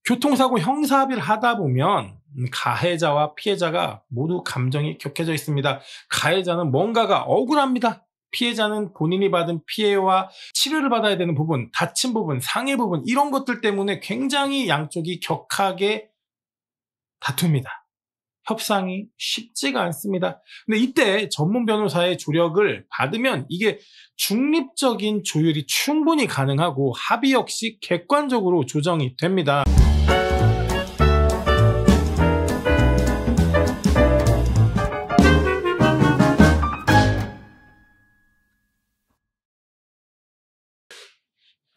교통사고 형사합의를 하다 보면 가해자와 피해자가 모두 감정이 격해져 있습니다. 가해자는 뭔가가 억울합니다. 피해자는 본인이 받은 피해와 치료를 받아야 되는 부분, 다친 부분, 상해 부분 이런 것들 때문에 굉장히 양쪽이 격하게 다툽니다. 협상이 쉽지가 않습니다. 근데 이때 전문 변호사의 조력을 받으면 이게 중립적인 조율이 충분히 가능하고 합의 역시 객관적으로 조정이 됩니다.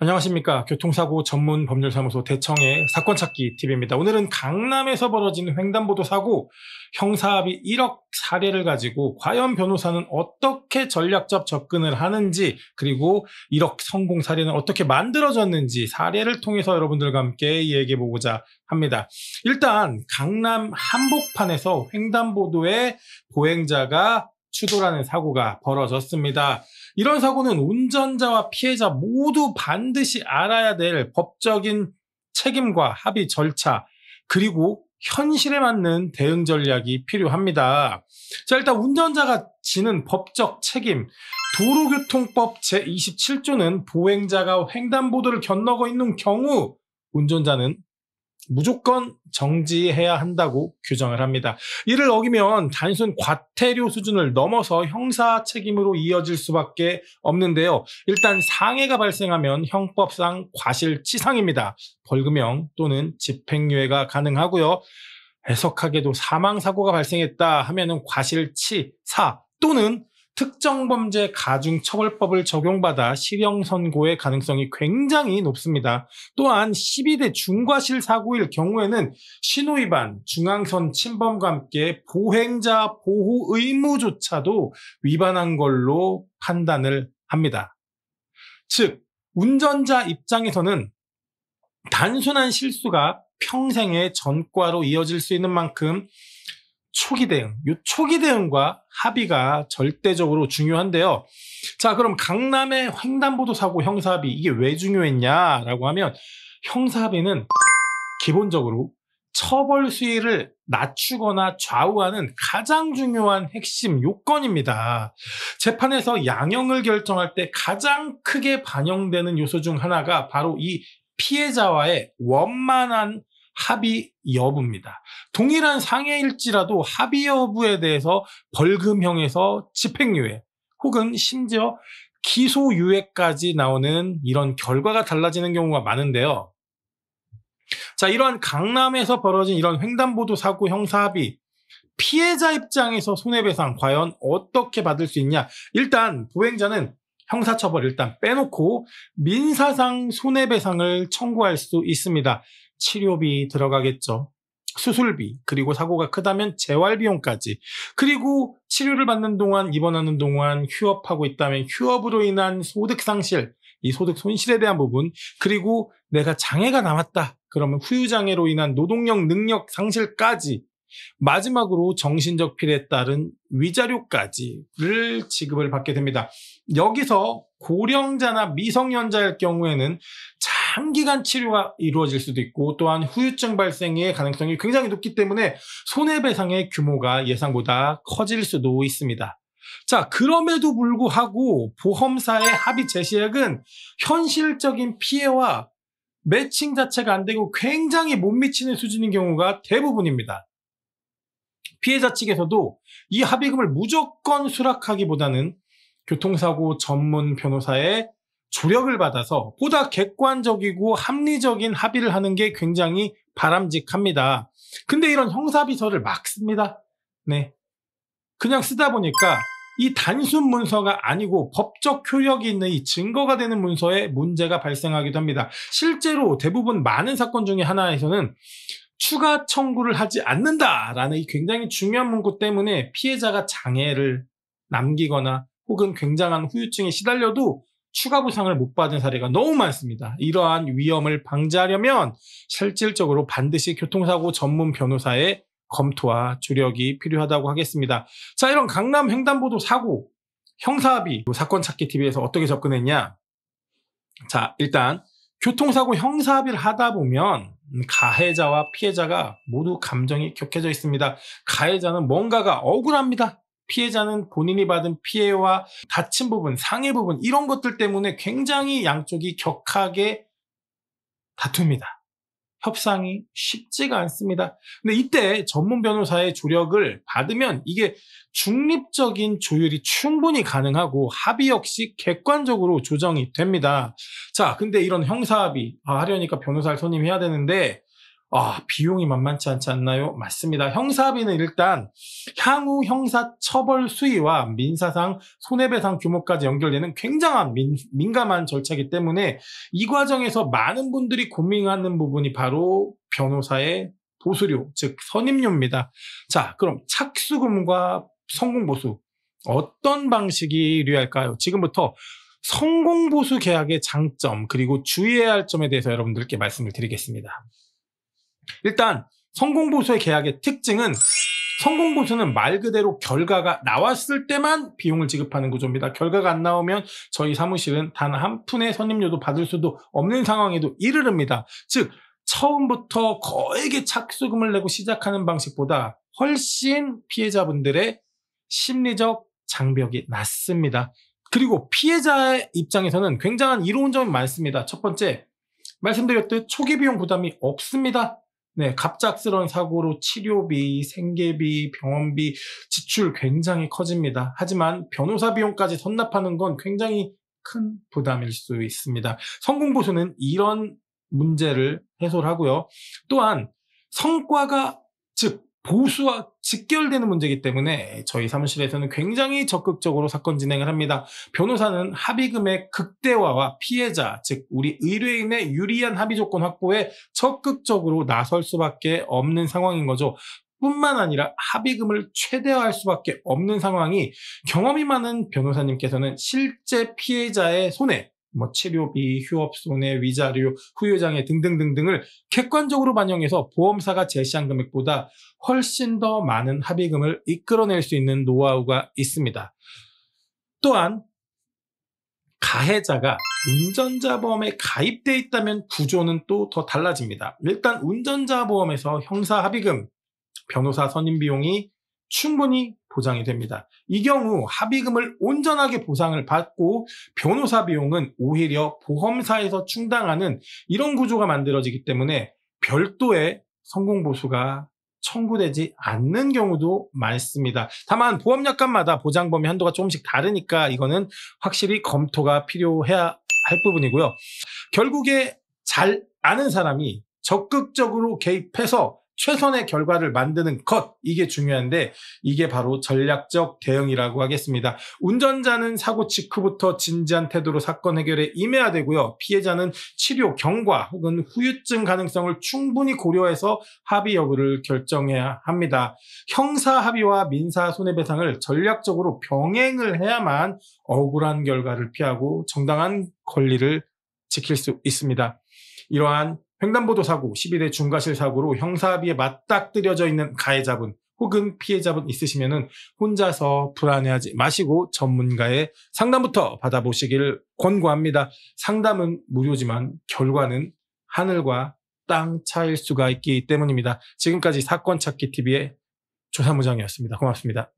안녕하십니까. 교통사고 전문 법률사무소 대청의 사건찾기 TV입니다. 오늘은 강남에서 벌어진 횡단보도 사고 형사합의 1억 사례를 가지고 과연 변호사는 어떻게 전략적 접근을 하는지, 그리고 1억 성공 사례는 어떻게 만들어졌는지 사례를 통해서 여러분들과 함께 이야기해보고자 합니다. 일단 강남 한복판에서 횡단보도에 보행자가 추돌하는 사고가 벌어졌습니다. 이런 사고는 운전자와 피해자 모두 반드시 알아야 될 법적인 책임과 합의 절차, 그리고 현실에 맞는 대응 전략이 필요합니다. 자, 일단 운전자가 지는 법적 책임. 도로교통법 제27조는 보행자가 횡단보도를 건너고 있는 경우 운전자는 무조건 정지해야 한다고 규정을 합니다. 이를 어기면 단순 과태료 수준을 넘어서 형사 책임으로 이어질 수밖에 없는데요. 일단 상해가 발생하면 형법상 과실치상입니다. 벌금형 또는 집행유예가 가능하고요. 애석하게도 사망사고가 발생했다 하면은 과실치사 또는 특정범죄 가중처벌법을 적용받아 실형 선고의 가능성이 굉장히 높습니다. 또한 12대 중과실 사고일 경우에는 신호위반, 중앙선 침범과 함께 보행자 보호 의무조차도 위반한 걸로 판단을 합니다. 즉, 운전자 입장에서는 단순한 실수가 평생의 전과로 이어질 수 있는 만큼 초기 대응, 이 초기 대응과 합의가 절대적으로 중요한데요. 자, 그럼 강남의 횡단보도 사고 형사합의 이게 왜 중요했냐라고 하면 형사합의는 기본적으로 처벌 수위를 낮추거나 좌우하는 가장 중요한 핵심 요건입니다. 재판에서 양형을 결정할 때 가장 크게 반영되는 요소 중 하나가 바로 이 피해자와의 원만한 합의 여부입니다. 동일한 상해일지라도 합의 여부에 대해서 벌금형에서 집행유예 혹은 심지어 기소유예까지 나오는 이런 결과가 달라지는 경우가 많은데요. 자, 이러한 강남에서 벌어진 이런 횡단보도 사고 형사합의, 피해자 입장에서 손해배상 과연 어떻게 받을 수 있냐? 일단 보행자는 형사처벌 일단 빼놓고 민사상 손해배상을 청구할 수 있습니다. 치료비 들어가겠죠. 수술비, 그리고 사고가 크다면 재활비용까지, 그리고 치료를 받는 동안, 입원하는 동안 휴업하고 있다면 휴업으로 인한 소득상실, 이 소득 손실에 대한 부분, 그리고 내가 장애가 남았다 그러면 후유장애로 인한 노동력 능력 상실까지, 마지막으로 정신적 피해에 따른 위자료까지를 지급을 받게 됩니다. 여기서 고령자나 미성년자일 경우에는 장기간 치료가 이루어질 수도 있고, 또한 후유증 발생의 가능성이 굉장히 높기 때문에 손해배상의 규모가 예상보다 커질 수도 있습니다. 자, 그럼에도 불구하고 보험사의 합의 제시액은 현실적인 피해와 매칭 자체가 안 되고 굉장히 못 미치는 수준인 경우가 대부분입니다. 피해자 측에서도 이 합의금을 무조건 수락하기보다는 교통사고 전문 변호사의 조력을 받아서 보다 객관적이고 합리적인 합의를 하는 게 굉장히 바람직합니다. 근데 이런 형사합의서를 막 씁니다. 네, 그냥 쓰다 보니까 이 단순 문서가 아니고 법적 효력이 있는 이 증거가 되는 문서에 문제가 발생하기도 합니다. 실제로 대부분 많은 사건 중에 하나에서는 추가 청구를 하지 않는다라는 이 굉장히 중요한 문구 때문에 피해자가 장애를 남기거나 혹은 굉장한 후유증에 시달려도 추가 보상을 못 받은 사례가 너무 많습니다. 이러한 위험을 방지하려면 실질적으로 반드시 교통사고 전문 변호사의 검토와 조력이 필요하다고 하겠습니다. 자, 이런 강남 횡단보도 사고 형사합의 사건찾기 TV에서 어떻게 접근했냐? 자, 일단 교통사고 형사합의를 하다 보면 가해자와 피해자가 모두 감정이 격해져 있습니다. 가해자는 뭔가가 억울합니다. 피해자는 본인이 받은 피해와 다친 부분, 상해 부분 이런 것들 때문에 굉장히 양쪽이 격하게 다툽니다. 협상이 쉽지가 않습니다. 근데 이때 전문 변호사의 조력을 받으면 이게 중립적인 조율이 충분히 가능하고 합의 역시 객관적으로 조정이 됩니다. 자, 근데 이런 형사합의 하려니까 변호사를 선임해야 되는데 비용이 만만치 않지 않나요? 맞습니다. 형사합의는 일단 향후 형사처벌 수위와 민사상 손해배상 규모까지 연결되는 굉장한 민감한 절차이기 때문에 이 과정에서 많은 분들이 고민하는 부분이 바로 변호사의 보수료, 즉 선임료입니다. 자, 그럼 착수금과 성공보수 어떤 방식이 유리할까요? 지금부터 성공보수 계약의 장점 그리고 주의해야 할 점에 대해서 여러분들께 말씀을 드리겠습니다. 일단 성공보수의 계약의 특징은 성공보수는 말 그대로 결과가 나왔을 때만 비용을 지급하는 구조입니다. 결과가 안 나오면 저희 사무실은 단 한 푼의 선임료도 받을 수도 없는 상황에도 이르릅니다. 즉 처음부터 거액의 착수금을 내고 시작하는 방식보다 훨씬 피해자분들의 심리적 장벽이 낮습니다. 그리고 피해자의 입장에서는 굉장한 이로운 점이 많습니다. 첫 번째, 말씀드렸듯 초기 비용 부담이 없습니다. 네, 갑작스러운 사고로 치료비, 생계비, 병원비 지출 굉장히 커집니다. 하지만 변호사 비용까지 선납하는 건 굉장히 큰 부담일 수 있습니다. 성공보수는 이런 문제를 해소를 하고요. 또한 성과가 즉 보수와 직결되는 문제이기 때문에 저희 사무실에서는 굉장히 적극적으로 사건 진행을 합니다. 변호사는 합의금의 극대화와 피해자, 즉 우리 의뢰인의 유리한 합의 조건 확보에 적극적으로 나설 수밖에 없는 상황인 거죠. 뿐만 아니라 합의금을 최대화할 수밖에 없는 상황이 경험이 많은 변호사님께서는 실제 피해자의 손해, 치료비, 휴업손해, 위자료, 후유장애 등등등등을 객관적으로 반영해서 보험사가 제시한 금액보다 훨씬 더 많은 합의금을 이끌어낼 수 있는 노하우가 있습니다. 또한 가해자가 운전자 보험에 가입되어 있다면 구조는 또 더 달라집니다. 일단 운전자 보험에서 형사 합의금, 변호사 선임 비용이 충분히 보장이 됩니다. 이 경우 합의금을 온전하게 보상을 받고 변호사 비용은 오히려 보험사에서 충당하는 이런 구조가 만들어지기 때문에 별도의 성공보수가 청구되지 않는 경우도 많습니다. 다만 보험약관마다 보장 범위 한도가 조금씩 다르니까 이거는 확실히 검토가 필요해야 할 부분이고요. 결국에 잘 아는 사람이 적극적으로 개입해서 최선의 결과를 만드는 것, 이게 중요한데 이게 바로 전략적 대응이라고 하겠습니다. 운전자는 사고 직후부터 진지한 태도로 사건 해결에 임해야 되고요. 피해자는 치료, 경과 혹은 후유증 가능성을 충분히 고려해서 합의 여부를 결정해야 합니다. 형사 합의와 민사 손해배상을 전략적으로 병행을 해야만 억울한 결과를 피하고 정당한 권리를 지킬 수 있습니다. 이러한 횡단보도 사고, 12대 중과실 사고로 형사합의에 맞닥뜨려져 있는 가해자분 혹은 피해자분 있으시면 혼자서 불안해하지 마시고 전문가의 상담부터 받아보시길 권고합니다. 상담은 무료지만 결과는 하늘과 땅 차이일 수가 있기 때문입니다. 지금까지 사건찾기TV의 조사무장이었습니다. 고맙습니다.